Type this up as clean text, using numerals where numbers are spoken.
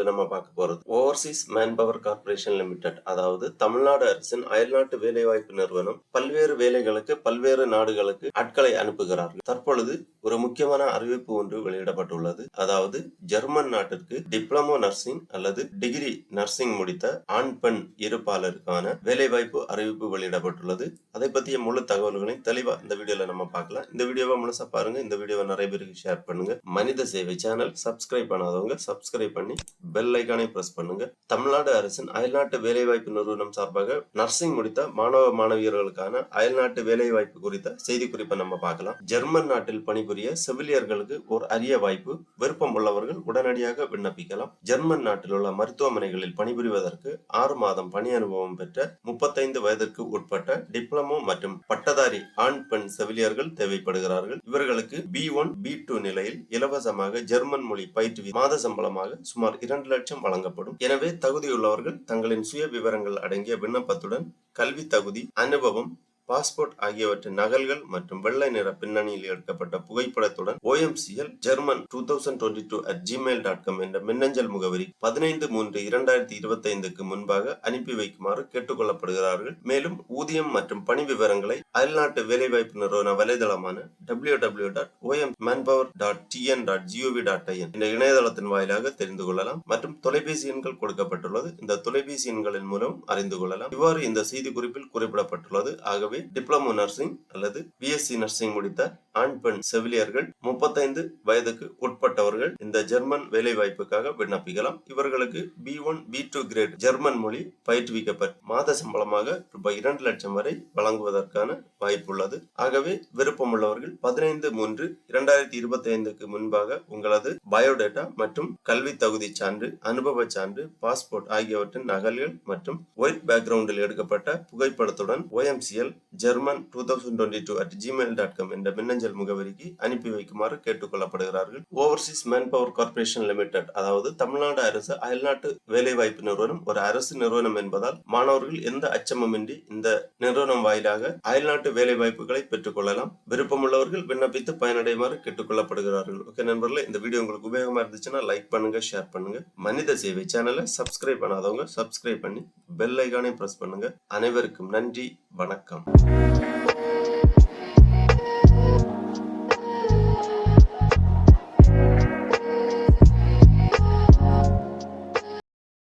வீடியோல நம்ம பார்க்க போறது ஓவர்சீஸ் மேன்பவர் கார்ப்பரேஷன் லிமிடெட், அதாவது தமிழ்நாடு அரசின் அயல்நாட்டு வேலைவாய்ப்பு நிறுவனம் பல்வேறு வேலைகளுக்கு பல்வேறு நாடுகளுக்கு ஆட்களை அனுப்புகிறார்கள். தற்பொழுது ஒரு முக்கியமான அறிவிப்பு ஒன்று வெளியிடப்பட்டுள்ளது. அதாவது ஜெர்மன் நாட்டிற்கு டிப்ளமோ நர்சிங் அல்லது டிகிரி நர்சிங் முடித்த ஆண் பெண் இருப்பாளருக்கான வேலைவாய்ப்பு அறிவிப்பு வெளியிடப்பட்டுள்ளது. அதை பற்றிய முழு தகவல்களையும் தெளிவா இந்த வீடியோல நம்ம பார்க்கலாம். இந்த வீடியோவை முழுசா பாருங்க. இந்த வீடியோவை நிறைய பேருக்கு ஷேர் பண்ணுங்க. மனித சேவை சேனல் சப்ஸ்கிரைப் பண்ணாதவங்க சப்ஸ்கிரைப் பண்ணி பெல் ஐகானை பிரஸ் பண்ணுங்க. தமிழ்நாடு அரசின் அயல்நாட்டு வேலைவாய்ப்பு நிறுவனம் சார்பாக நர்சிங் முடித்த மாணவ மாணவியர்களுக்கான அயல்நாட்டு வேலைவாய்ப்பு குறித்த செய்தி குறிப்பை நம்ம பார்க்கலாம். ஜெர்மன் நாட்டில் பணிபுரிய செவிலியர்களுக்கு ஒரு அரிய வாய்ப்பு. விருப்பம் உள்ளவர்கள் உடனடியாக விண்ணப்பிக்கலாம். ஜெர்மன் நாட்டில் உள்ள மருத்துவமனைகளில் பணிபுரிவதற்கு 6 மாதம் பணி அனுபவம் பெற்ற 35 வயதிற்கு உட்பட்ட டிப்ளமோ மற்றும் பட்டதாரி ஆண் பெண் செவிலியர்கள் தேவைப்படுகிறார்கள். இவர்களுக்கு B1 B2 நிலையில் இலவசமாக ஜெர்மன் மொழி பயிற்சி மாத சம்பளமாக சுமார் 2 லட்சம் வழங்கப்படும். எனவே தகுதியுள்ளவர்கள் தங்களின் சுய விவரங்கள் அடங்கிய விண்ணப்பத்துடன் கல்வி தகுதி, அனுபவம், பாஸ்போர்ட் ஆகியவற்றின் நகல்கள் மற்றும் வெள்ளை நிற பின்னணியில் எடுக்கப்பட்ட புகைப்படத்துடன் OMCL German 2022@gmail.com என்ற மின்னஞ்சல் முகவரி 15/3/2025க்கு முன்பாக அனுப்பி வைக்குமாறு கேட்டுக்கொள்ளப்படுகிறார்கள். மேலும் ஊதியம் மற்றும் பணி விவரங்களை அயல்நாட்டு வேலைவாய்ப்பு நிறுவன வலைதளமான www.ommanpower.tn.gov.in என்ற இணையதளத்தின் வாயிலாக தெரிந்து கொள்ளலாம். மற்றும் தொலைபேசி எண்கள் கொடுக்கப்பட்டுள்ளது. இந்த தொலைபேசி எண்களின் மூலம் அறிந்து கொள்ளலாம். இவ்வாறு இந்த செய்தி குறிப்பில் குறிப்பிடப்பட்டுள்ளது. ஆகவே டிப்ளமோ நர்சிங் அல்லது பிஎஸ்சி நர்சிங் முடித்த ஆண் பெண் செவிலியர்கள் 35 வயதுக்கு உட்பட்டவர்கள் இந்த ஜெர்மன் வேலை வாய்ப்புக்காக விண்ணப்பிக்கலாம். இவர்களுக்கு B1 B2 கிரேட் ஜெர்மன் மொழி பயிற்றுவிக்கப்பட்ட மாத சம்பளமாக ரூபாய் 2 லட்சம் வரை வழங்குவதற்கான வாய்ப்புள்ளது. ஆகவே விருப்பம் உள்ளவர்கள் 15/3/2025க்கு முன்பாக உங்களது பயோடேட்டா மற்றும் கல்வி தகுதி சான்று, அனுபவ சான்று, பாஸ்போர்ட் ஆகியவற்றின் நகல்கள் மற்றும் ஒயிட் பேக்ரவுண்டில் எடுக்கப்பட்ட புகைப்படத்துடன் OMCL German 2022@gmail.com என்ற மின்னஞ்சல் முகவரிக்கு அனுப்பி வைக்குமாறு கேட்டுக்கொள்ளப்படுகிறார்கள். ஓவர்சீஸ் மேன்பவர் கார்ப்பரேஷன் லிமிடெட், அதாவது தமிழ்நாடு அரசு அயல்நாட்டு வேலைவாய்ப்பு நிறுவனம் ஒரு அரசு நிறுவனம் என்பதால் மாணவர்கள் எந்த அச்சமுமின்றி இந்த நிறுவனம் வாயிலாக அயல்நாட்டு வேலைவாய்ப்புகளை பெற்றுக் கொள்ளலாம். விருப்பமுள்ளவர்கள் விண்ணப்பித்து பயனடையுமாறு கேட்டுக்கொள்ளப்படுகிறார்கள். ஓகே நண்பர்களே, இந்த வீடியோ உங்களுக்கு உபயோகமா இருந்துச்சுன்னா லைக் பண்ணுங்க, ஷேர் பண்ணுங்க. மனித சேவை சேனலை சப்ஸ்கிரைப் பண்ணாதவங்க சப்ஸ்கிரைப் பண்ணி பெல் ஐகானை பிரஸ் பண்ணுங்க. அனைவருக்கும் நன்றி, வணக்கம்.